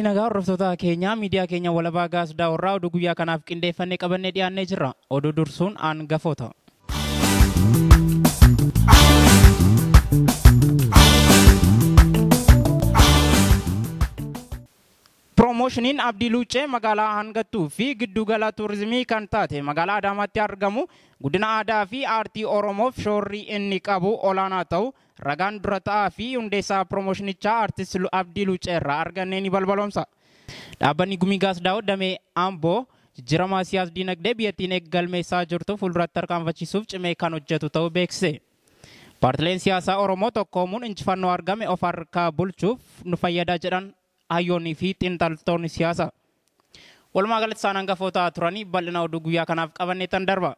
nagaa hordoftoota keenya miidiyaa keenya walabaa gaazexaa warraa oduu guyyaa kanaaf qindeeffannee qabannee dhiyaannee jirra. Oduu dursuun hangafoota. Promoshiniin Abdii Luucee magaalaa hangattuu fi giddugala tuurizimii kan taate magaalaa Adaamaatti argamu guddina aadaa fi aartii Oromoof shoorri inni qabu olaanaa ta'u ragaan dura ta'aa fi hundeessaa promoshinichaa aartist Abdii Luucee irraa argannee ni balbalomsa. Dhaabbanni gumii gaazexaa damee Amboo jijjiirama siyaas dinagdee biyyattiin eeggalmeessaa jirtu fuulduratti tarkaanfachiisuuf cimee kan hojjetu ta'uu beeksise. Paartileen siyaasaa Oromoo tokkoomuun injifannoo argame of harkaa bulchuuf nu fayyada jedhan hayyoonni fi xiinxaltoonni siyaasaa. Walumaa galatti isaan hangafoota turanii bal'ina oduu guyyaa kanaaf qabannee tan darba.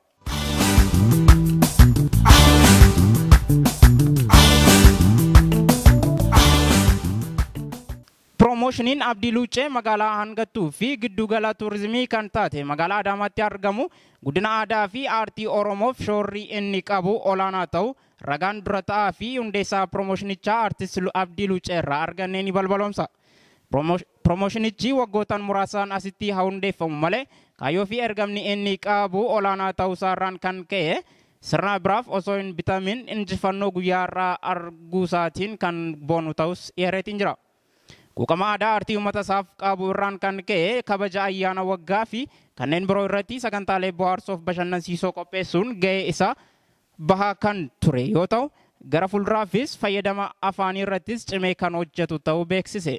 Promoshiniin Abdii Luucee magaalaa hangattuu fi giddugala tuurizimii kan taate magaalaa Adaamaatti argamu guddina aadaa fi aartii Oromoof shoorri inni qabu olaanaa ta'u ragaan dura ta'aa fi hundeessaa promoshinichaa aartist Abdii Luucee irraa argannee ni balbalomsa. Promoshinichi waggootaan muraasaan asitti haa hundeeffamu malee kaayyoo fi ergamni inni qabu olaanaa ta'uusaarraan kan ka'e sirna biraaf osoo hin bitamin injifannoo guyyaarraa arguusaatiin kan boonu ta'us dhiyeereetiin jira. Quuqama aadaa aartii uummata isaaf qabu irraan kan ka'e kabaja ayyaana waggaa fi kanneen biroo irratti sagantaalee bohaarsoof bashannansiisoo qopheessuun ga'ee isaa bahaa kan ture yoo ta'u gara fuulduraafis fayyadama afaanii irrattis cimee kan hojjetu ta'uu beeksise.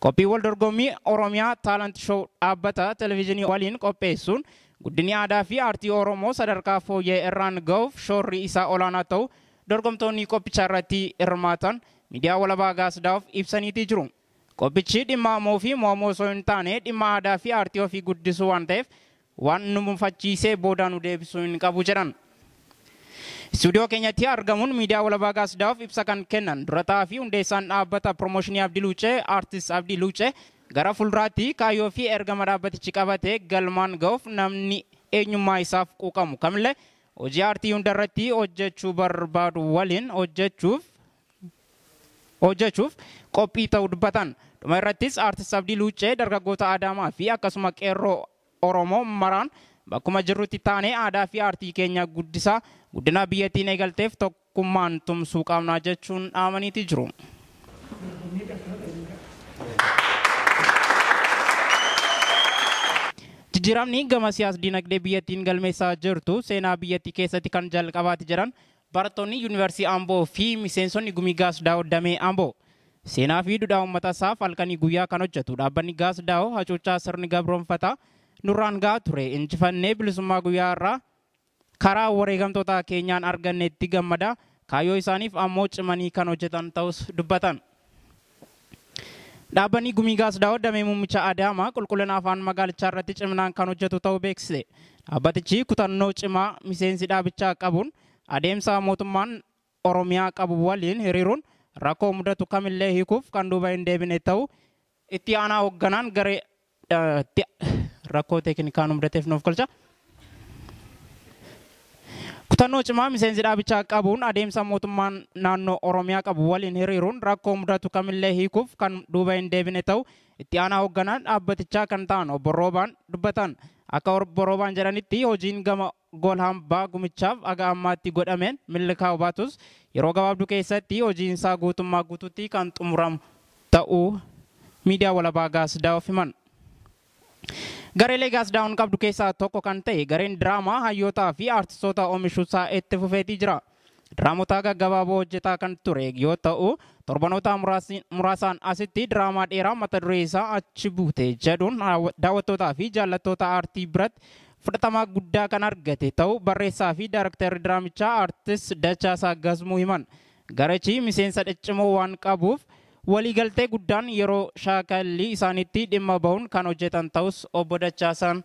Qophii wal dorgommii Oromiyaa Talent Show dhaabbata televezyiinii waliin qopheessuun guddinni aadaa fi aartii Oromoo sadarkaa fooyya'ee irraan ga'uuf shoorri isaa olaanaa ta'u dorgomtoonni qophicha irratti hirmaatan miidiyaa walabaa gaazexaaf ibsaniitii jiru. Qophichi dhimma ammoo fi mo'amoo osoo hin taane dhimma aadaa fi aartii ofii guddisuu waan ta'eef waan nu mufachiisee booda nu deebisuu hin qabu jedhan. Stuudiyoo keenyatti argamuun miidiyaa walabaa gaazexaaf ibsa kan kennan dura ta'aa fi hundeessaan dhaabbata promoshinii Abdii Luucee aartist Abdii Luucee gara fuulduraatti kaayyoo fi ergama dhaabbatichi qabatee galmaan ga'uuf namni eenyummaa isaaf quuqamu kamillee hojii aartii hundarratti hojjechuu barbaadu waliin hojjechuuf qophii ta'uu dubbatan. Dhuma irrattis aartist Abdii Luucee dargaggoota Adaamaa fi akkasuma qeerroo Oromoo maraan bakkuma jirrutti taanee aadaa fi aartii keenya guddina biyyattiin eegalteef tokkummaan tumsuu qabna jechuun dhaamaniiti jiru. Jijjiiramni gama siyaas dinagdee biyyattiin galmeessaa jirtu seenaa biyyattii keessatti kan jalqabaati jedhan barattoonni yuunivarsiitii Amboo fi miseensonni gumii gaazexaa damee Amboo. Seenaa fi duudhaa uummata isaaf halkanii guyyaa kan hojjetu dhaabbanni gaazexaa hacuuccaa sirni gabroonfataa nurraan gahaa ture injifannee bilisummaa guyyaa irraa karaa wareegamtoota keenyaan arganneetti gammada kaayyoo isaaniif ammoo cimanii kan hojjetan ta'us dubbatan. Dhaabbanni gumii gaazexaa damee muummicha Adaamaa qulqullina afaan magaalichaa irratti ciminaan kan hojjetu ta'uu beeksise. Dhaabbatichi kutannoo cimaa miseensi dhaabichaa qabuun adeemsa mootummaan Oromiyaa qabu waliin hiriiruun rakkoo mudatu kamillee hiikuuf kan duuba hin deebine ta'uu itti aanaa hoogganaan garee rakkoo teeknikaa nu mudateef nuuf galcha. Kutannoo cimaa miseensi dhaabichaa qabuun adeemsa mootummaan naannoo Oromiyaa qabu waliin hiriiruun rakkoo mudatu kamillee hiikuuf kan duuba hin deebine ta'uu itti aanaa hoogganaan dhaabbatichaa kan ta'an obbo Roobaan dubbatan. Akka obbo Roobaan jedhanitti hojiin gama gool hambaa gumichaaf aga ammaatti godhameen milkaa'uu baatus yeroo gabaabduu keessatti hojiin isaa guutummaa guutuutti kan xumuramu ta'uu miidiyaa walabaa gaazexaaf himan. Gareelee gaazexaawwan qabdu keessaa tokko kan ta'e gareen diraamaa hayyootaa fi aartistoota oomishuusaa itti fufeetii jira. Diraamoota gaggabaaboo hojjetaa kan ture yoo ta'u torbanoota muraasaan asitti diraamaa dheeraa mata duree isaa achi buute jedhuun daawwattootaa fi jaallattoota aartii biratti fudhatama guddaa kan argate ta'uu barreessaa fi daarektarri diraamichaa aartist Dachaasaa Gazmuu himan. Garichi miseensa ciccimoo waan qabuuf waliigaltee guddaan yeroo shaakalli isaaniitti dhimma bahuun kan hojjetan ta'us obbo Dachaasaan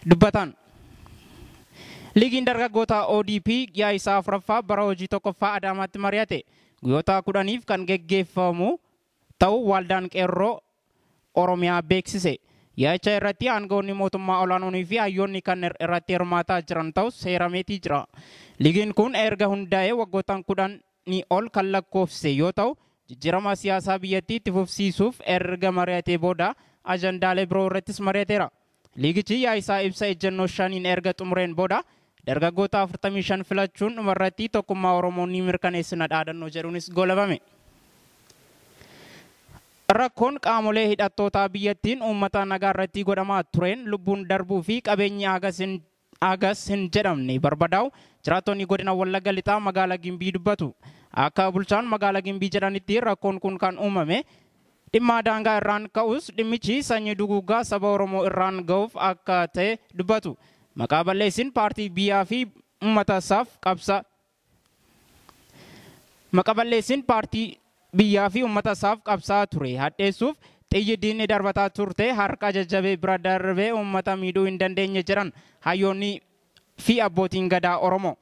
dubbatan. Liigiin dargaggoota ODP guyyaa isaa afuraffaa bara hojii tokkoffaa Adaamaatti mari'ate guyyoota 10f kan geggeeffamu ta'uu waldaan qeerroo Oromiyaa beeksise. Yaacha irratti aangawoonni mootummaa olaanoonii fi hayyoonni kan irratti hirmaataa jiran ta'us seerameetii jira. Liigiin kun erga hundaa'ee waggootaan 10 ol kan lakkoofse yoo ta'u jijjiirama siyaasaa biyyattiitti fufsiisuuf erga mari'atee booda ajandaalee biroo irrattis mari'ateera. Liigichi yaa'isaa ibsa ejjennoo shaniin erga xumureen booda dargaggoota 45 filachuun dhumarratti tokkummaa Oromoo ni mirkaneessina dhaadannoo jedhuunis goolabame. Rakkoon qaamolee hidhattootaa biyyattiin uummata nagaa irratti godhamaa tureen lubbuun darbuu fi qabeenyi agas hin jedhamne barbadaa'u jiraattonni godina Wallagga Lixaa magaalaa Gimbii dubbatu. Akka bulchaan magaalaa Gimbii jedhanitti rakkoon kun kan uumame dhimma daangaa irraan ka'us dhimmichi sanyii duguuggaa saba Oromoo irraan ga'uuf akka ta'e dubbatu. Maqaa balleessin paartii biyyaa fi uummatasaaf qabsa. Maqaa balleessin paartii biyyaa fi uummatasaaf qabsaa ture hadheessuuf xiyyidiin darbataa turte harka jajjabee bira darbee uummata miidhuu hin dandeenye jiran hayyoonni fi abbootiin gadaa Oromoo.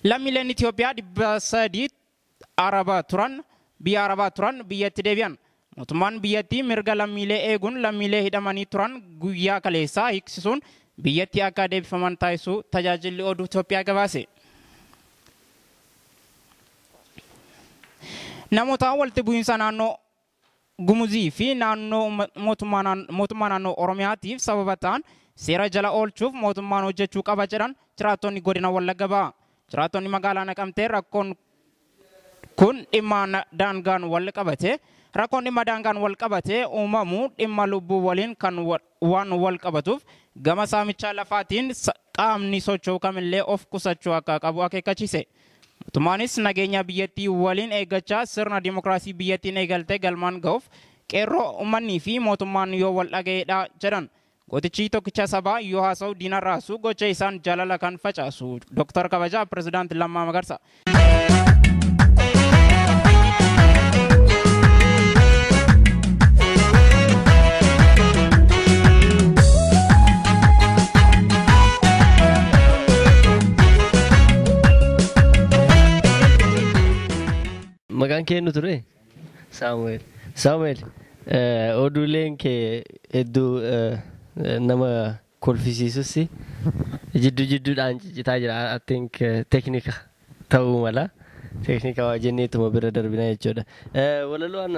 Lammiileen Itoophiyaa 300 biyya Arabaa turan biyyatti deebi'an. Mootummaan biyyattii mirga lammiilee eeguun lammiilee hidhamanii turan guyyaa kaleessaa hiiksisuun biyyatti akka deebifaman taasisuu tajaajilli oduu Itoophiyaa gabaase. Namoota walitti bu'iinsa naannoo Gumuzii fi naannoo mootummaa naannoo Oromiyaatiif sababa ta'an seera jala oolchuuf mootummaan hojjechuu qaba jedhan jiraattonni godina Wallagga Bahaa. Jiraattonni magaalaa Naqamtee rakkoon kun dhimma daangaan wal qabate uumamu dhimma lubbuu waliin kan waan wal qabatuuf gama saamichaa lafaatiin qaamni socho'u kamillee of qusachuu akka qabu akeekkachiise. Mootummaanis nageenya biyyattii waliin eeggachaa sirna dimokiraasii biyyattiin eegaltee galmaan ga'uuf qeerroo uummanni fi mootummaan yoo wal dhaga'eedha jedhan. Gootichi tokkicha sabaa yoo haasa'u diina raasu gocha isaan jaalala kan facaasu. Dr. Kabajaa Pirezidaantii Lammaa Magarsaa. Maqaan kee nu ture? Saamu'eel. Oduuleen kee hedduu nama kolfisiisus jidduudhaan ciccitaa jira. I think teeknika ta'uu mala. Teeknika waa jenneetuma bira darbina jechuudha. Walaloon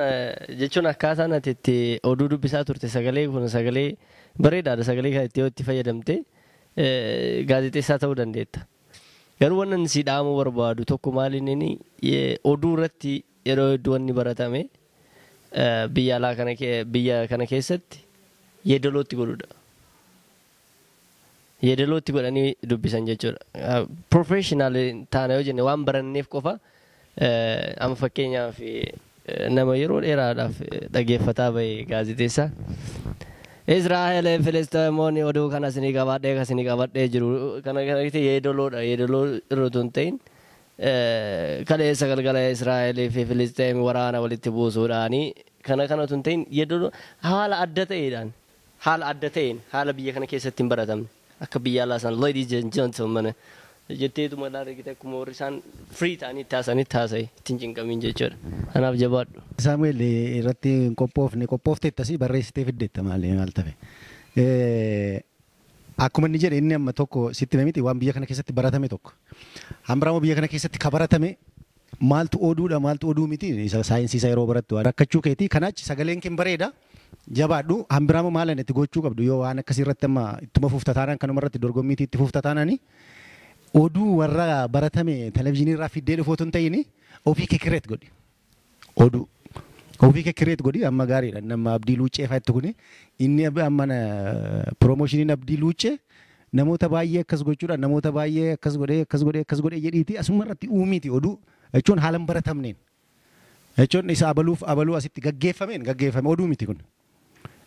jechuun akkaataan ati itti oduu dubbisaa turte sagalee kun sagalee bareedaadha. Sagalee kan itti yoo itti fayyadamte gaazexeessaa ta'uu dandeetta. Garuu waan si dhaamu barbaadu tokko maaliin oduu irratti yeroo hedduu wanni baratame biyya alaa kana keessatti yeedalootti godhudha. Yeedalootti godhanii dubbisan jechuudha. Professional taana yoo jenne waan baranneef qofa amma fakkeenyaaf nama yeroo dheeraadhaaf dhaggeeffataa bahe gaazexeessaa. Israa'el Filistiimoonni oduu kana isinii qabadhee jiru kana yeedaloodha. Yeedaloo irra tun ta'in kaleessa galgala Israa'el fi Filistiim waraana walitti buusuudhaani kana tun ta'in yeedaloo haala adda ta'een haala biyya kana keessatti hin baratamne akka biyya alaa san ladies and gentlemen jetteetuma laarigite akkuma warri isaan free ta'anii taasa'e ittiin cinqamiin jechuudha. Kanaaf jabaadhu. Saamu'eel irratti qophoofte tasii barreessitee fiddeetta maal ta'e. Akkuma inni jedhe inni amma tokko sitti miti waan biyya kana keessatti baratame tokko. Hambiraama biyya kana keessatti ka baratame maaltu oduu miti saayinsii isaa yeroo barattu rakkachuu keetii kanaachi sagaleen kee bareeda. Jabaadhu hambiraama maalan itti gochuu qabdu yoo waan akkasii irratti amma ittuma fuuftataan kanuma irratti dorgommiitii itti fuuftataanani. Oduu warra baratame televiziyoonii irraa fiddee dhufootu hin ta'in ofii kee kireet godhi. Oduu ofii kee kireet godhi amma gaariidha. Nama Abdii Luuccee fa'aatti kuni inni amma piroomoshiniin Abdii Luuccee namoota baay'ee akkas gochuudhaan namoota baay'ee akkas godhee jedhiiti asuma irratti uumiiti oduu jechuun haala hin baratamneen. Jechuun isa abaluu asitti gaggeeffame oduu miti kun.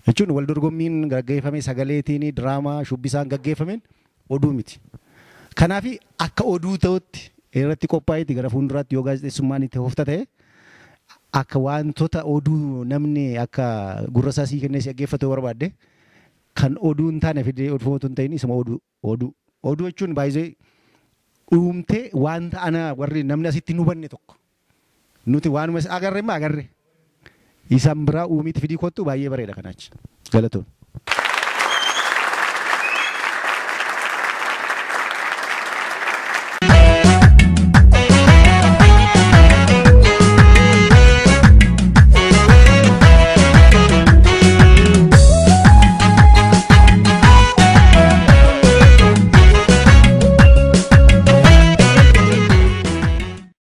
Jechuun wal dorgommiin gaggeeffame sagaleetiin diraamaa shubbisaan gaggeeffameen oduu miti. Kanaaf akka oduu ta'utti irratti qophaa'eeti gara fuulduraatti yoo gaazexeessummaan itti hofta ta'e akka wantoota oduu namni akka gurra isaa sii kennee si dhaggeeffatu barbaadde kan oduu hin taane fidee oduu hin ta'in isuma oduu jechuun baay'ee dhuumtee wanta ana warri namni asitti hin hubanne tokko nuti waanuma agarre isaan biraa uumiitti fidii kottu baay'ee bareeda kanaachi galatoon.